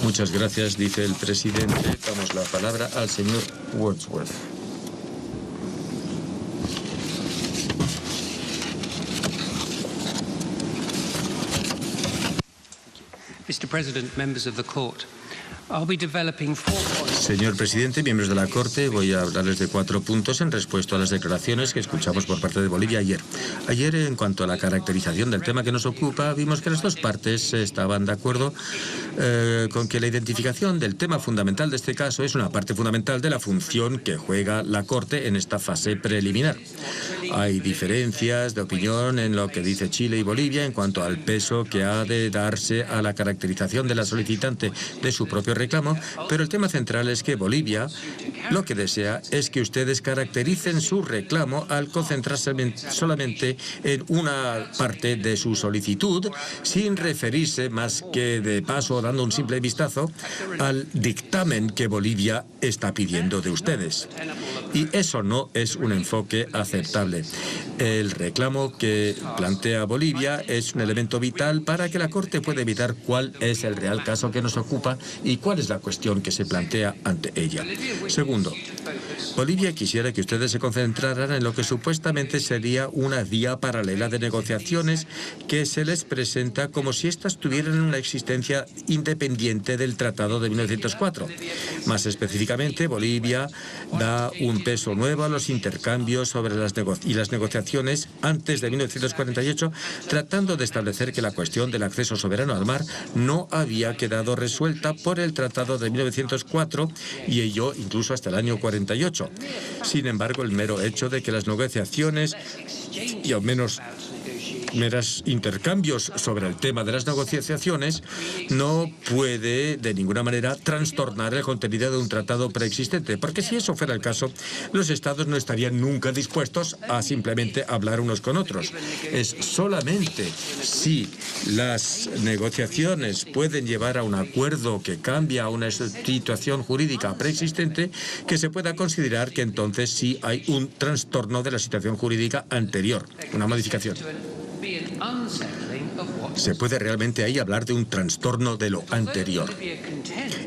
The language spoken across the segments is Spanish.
Muchas gracias, dice el presidente. Damos la palabra al señor Wordsworth. Mr. President, members of the court, I'll be developing 4 points. Señor presidente, miembros de la Corte, voy a hablarles de 4 puntos en respuesta a las declaraciones que escuchamos por parte de Bolivia ayer. Ayer, en cuanto a la caracterización del tema que nos ocupa, vimos que las dos partes estaban de acuerdo con que la identificación del tema fundamental de este caso es una parte fundamental de la función que juega la Corte en esta fase preliminar. Hay diferencias de opinión en lo que dice Chile y Bolivia en cuanto al peso que ha de darse a la caracterización de la solicitante de su propio reclamo, pero el tema central es que Bolivia lo que desea es que ustedes caractericen su reclamo al concentrarse solamente en una parte de su solicitud, sin referirse más que de paso, dando un simple vistazo al dictamen que Bolivia está pidiendo de ustedes. Y eso no es un enfoque aceptable. El reclamo que plantea Bolivia es un elemento vital para que la Corte pueda evitar cuál es el real caso que nos ocupa y cuál es la cuestión que se plantea ante ella. Segundo, Bolivia quisiera que ustedes se concentraran en lo que supuestamente sería una vía paralela de negociaciones que se les presenta como si éstas tuvieran una existencia independiente del Tratado de 1904. Más específicamente, Bolivia da un peso nuevo a los intercambios sobre las negociaciones antes de 1948, tratando de establecer que la cuestión del acceso soberano al mar no había quedado resuelta por el Tratado de 1904 y ello incluso hasta el año 48. Sin embargo, el mero hecho de que las negociaciones, y al menos meros intercambios sobre el tema de las negociaciones, no puede de ninguna manera trastornar el contenido de un tratado preexistente, porque si eso fuera el caso, los Estados no estarían nunca dispuestos a simplemente hablar unos con otros. Es solamente si las negociaciones pueden llevar a un acuerdo que cambia a una situación jurídica preexistente, que se pueda considerar que entonces sí hay un trastorno de la situación jurídica anterior, una modificación. Se puede realmente ahí hablar de un trastorno de lo anterior.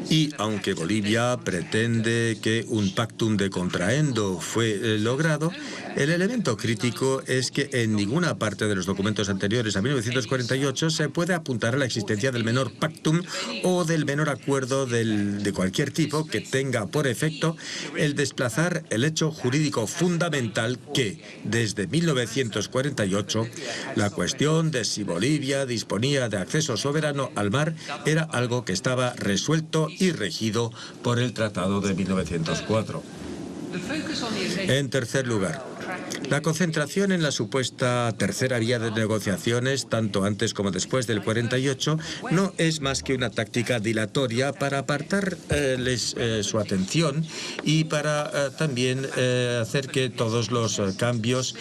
Y aunque Bolivia pretende que un pactum de contraendo fue logrado, el elemento crítico es que en ninguna parte de los documentos anteriores a 1948 se puede apuntar a la existencia del menor pactum o del menor acuerdo de cualquier tipo que tenga por efecto el desplazar el hecho jurídico fundamental que, desde 1948, la cuestión de si Bolivia disponía de acceso soberano al mar era algo que estaba resuelto y regido por el Tratado de 1904. En tercer lugar, la concentración en la supuesta tercera vía de negociaciones, tanto antes como después del 48, no es más que una táctica dilatoria para apartarles su atención y para también hacer que todos los cambios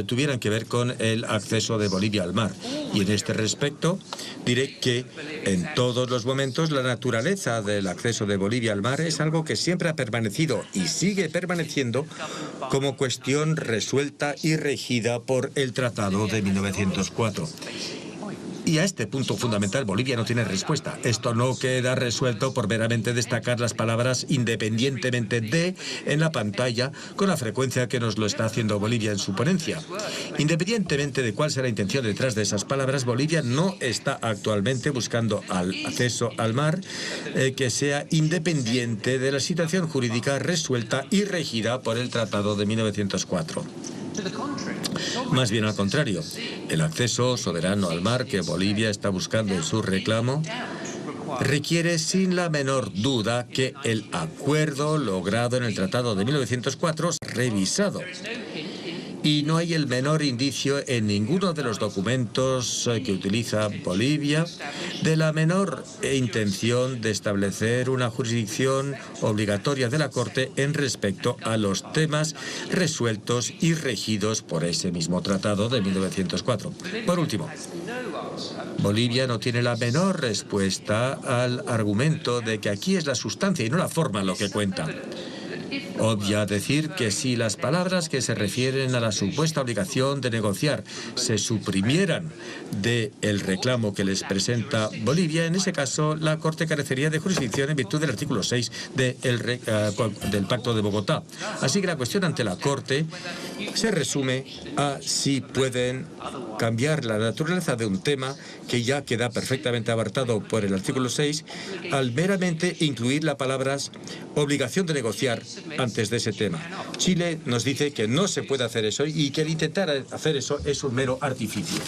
tuvieran que ver con el acceso de Bolivia al mar. Y en este respecto diré que en todos los momentos la naturaleza del acceso de Bolivia al mar es algo que siempre ha permanecido y sigue permaneciendo como cuestión resuelta y regida por el Tratado de 1904. Y a este punto fundamental Bolivia no tiene respuesta. Esto no queda resuelto por meramente destacar las palabras independientemente de en la pantalla con la frecuencia que nos lo está haciendo Bolivia en su ponencia. Independientemente de cuál sea la intención detrás de esas palabras, Bolivia no está actualmente buscando al acceso al mar que sea independiente de la situación jurídica resuelta y regida por el Tratado de 1904. Más bien al contrario, el acceso soberano al mar que Bolivia está buscando en su reclamo requiere sin la menor duda que el acuerdo logrado en el Tratado de 1904 sea revisado. Y no hay el menor indicio en ninguno de los documentos que utiliza Bolivia de la menor intención de establecer una jurisdicción obligatoria de la Corte en respecto a los temas resueltos y regidos por ese mismo tratado de 1904. Por último, Bolivia no tiene la menor respuesta al argumento de que aquí es la sustancia y no la forma lo que cuenta. Obvia decir que si las palabras que se refieren a la supuesta obligación de negociar se suprimieran del reclamo que les presenta Bolivia, en ese caso la Corte carecería de jurisdicción en virtud del artículo 6 del Pacto de Bogotá. Así que la cuestión ante la Corte se resume a si pueden cambiar la naturaleza de un tema que ya queda perfectamente abarcado por el artículo 6 al meramente incluir las palabras obligación de negociar antes de ese tema. Chile nos dice que no se puede hacer eso y que el intentar hacer eso es un mero artificio.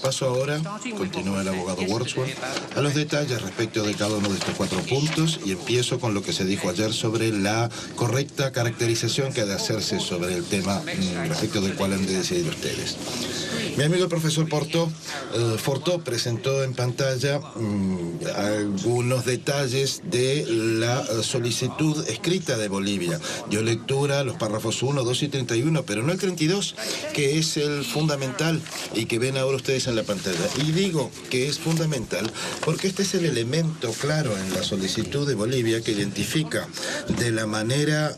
Paso ahora, continúa el abogado Wordsworth, a los detalles respecto de cada uno de estos 4 puntos y empiezo con lo que se dijo ayer sobre la correcta caracterización que ha de hacerse sobre el tema respecto del cual han de decidir ustedes. Mi amigo el profesor Fortó presentó en pantalla algunos detalles de la solicitud escrita de Bolivia. Dio lectura a los párrafos 1, 2 y 31, pero no el 32, que es el fundamental y que ven ahora ustedes en la pantalla. Y digo que es fundamental porque este es el elemento claro en la solicitud de Bolivia que identifica de la manera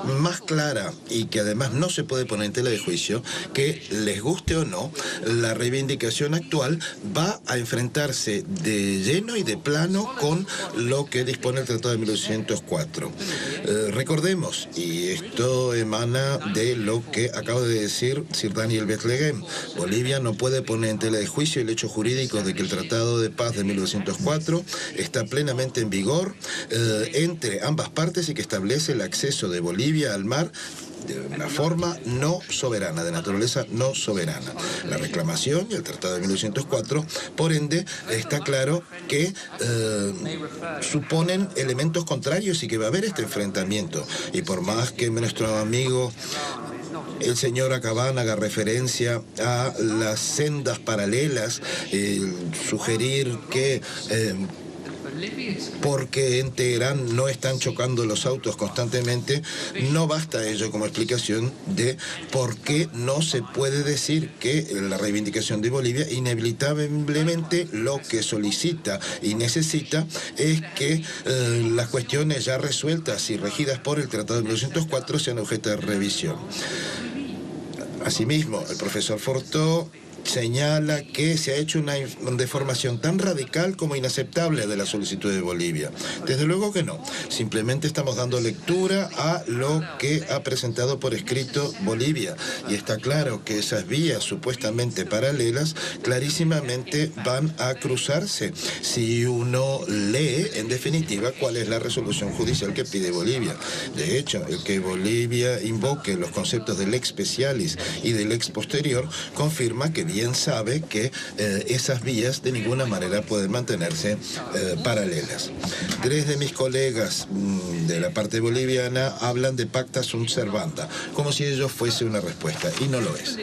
más clara y que además no se puede poner en tela de juicio que, les guste o no, la reivindicación actual va a enfrentarse de lleno y de plano con lo que dispone el Tratado de 1804. Recordemos, y esto emana de lo que acaba de decir Sir Daniel Bethlehem, Bolivia no puede poner en tela de juicio el hecho jurídico de que el Tratado de Paz de 1904 está plenamente en vigor entre ambas partes y que establece el acceso de Bolivia al mar de una forma no soberana, de naturaleza no soberana. La reclamación y el Tratado de 1904, por ende, está claro que suponen elementos contrarios y que va a haber este enfrentamiento. Y por más que nuestro amigo el señor Acabán haga referencia a las sendas paralelas, sugerir que porque en Teherán no están chocando los autos constantemente, no basta ello como explicación de por qué no se puede decir que la reivindicación de Bolivia inevitablemente lo que solicita y necesita es que las cuestiones ya resueltas y regidas por el Tratado de 1904 sean objeto de revisión. Asimismo, el profesor Fortó señala que se ha hecho una deformación tan radical como inaceptable de la solicitud de Bolivia. Desde luego que no. Simplemente estamos dando lectura a lo que ha presentado por escrito Bolivia. Y está claro que esas vías supuestamente paralelas clarísimamente van a cruzarse si uno lee, en definitiva, cuál es la resolución judicial que pide Bolivia. De hecho, el que Bolivia invoque los conceptos del lex specialis y del lex posterior confirma que bien sabe que esas vías de ninguna manera pueden mantenerse paralelas. 3 de mis colegas de la parte boliviana hablan de pacta sunt servanda, como si ello fuese una respuesta, y no lo es.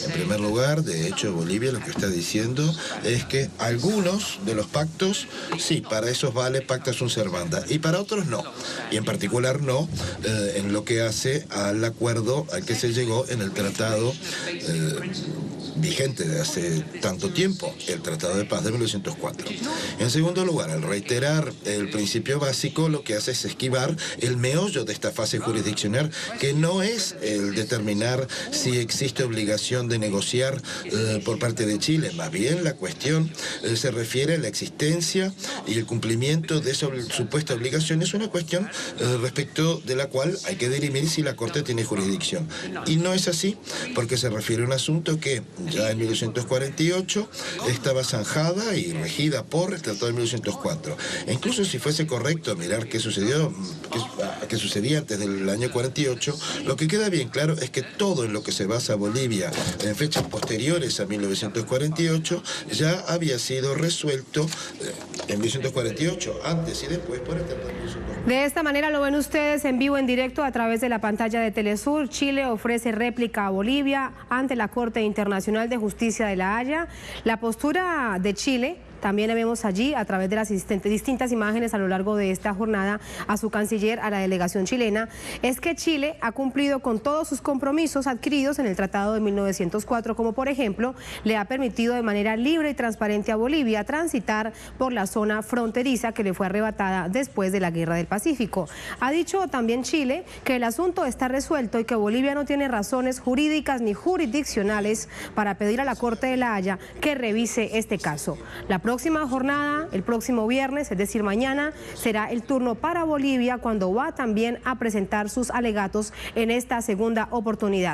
En primer lugar, de hecho, Bolivia lo que está diciendo es que algunos de los pactos, sí, para esos vale pacta sunt servanda, y para otros no, y en particular no en lo que hace al acuerdo al que se llegó en el tratado vigente de hace tanto tiempo, el Tratado de Paz de 1904. En segundo lugar, al reiterar el principio básico, lo que hace es esquivar el meollo de esta fase jurisdiccional, que no es el determinar si existe obligación de negociar por parte de Chile. Más bien, la cuestión se refiere a la existencia y el cumplimiento de esa supuesta obligación. Es una cuestión respecto de la cual hay que dirimir si la Corte tiene jurisdicción. Y no es así, porque se refiere a un asunto que ya en 1948 estaba zanjada y regida por el Tratado de 1904. E incluso si fuese correcto mirar qué sucedía antes del año 48, lo que queda bien claro es que todo en lo que se basa Bolivia en fechas posteriores a 1948 ya había sido resuelto en 1948, antes y después por el Tratado de 1904. De esta manera lo ven ustedes en vivo, en directo, a través de la pantalla de Telesur. Chile ofrece réplica a Bolivia ante la Corte Internacional de Justicia de La Haya. La postura de Chile También vemos allí, a través de las distintas imágenes a lo largo de esta jornada, a su canciller, a la delegación chilena, es que Chile ha cumplido con todos sus compromisos adquiridos en el Tratado de 1904, como por ejemplo, le ha permitido de manera libre y transparente a Bolivia transitar por la zona fronteriza que le fue arrebatada después de la Guerra del Pacífico. Ha dicho también Chile que el asunto está resuelto y que Bolivia no tiene razones jurídicas ni jurisdiccionales para pedir a la Corte de La Haya que revise este caso. La próxima jornada, el próximo viernes, es decir, mañana, será el turno para Bolivia cuando va también a presentar sus alegatos en esta segunda oportunidad.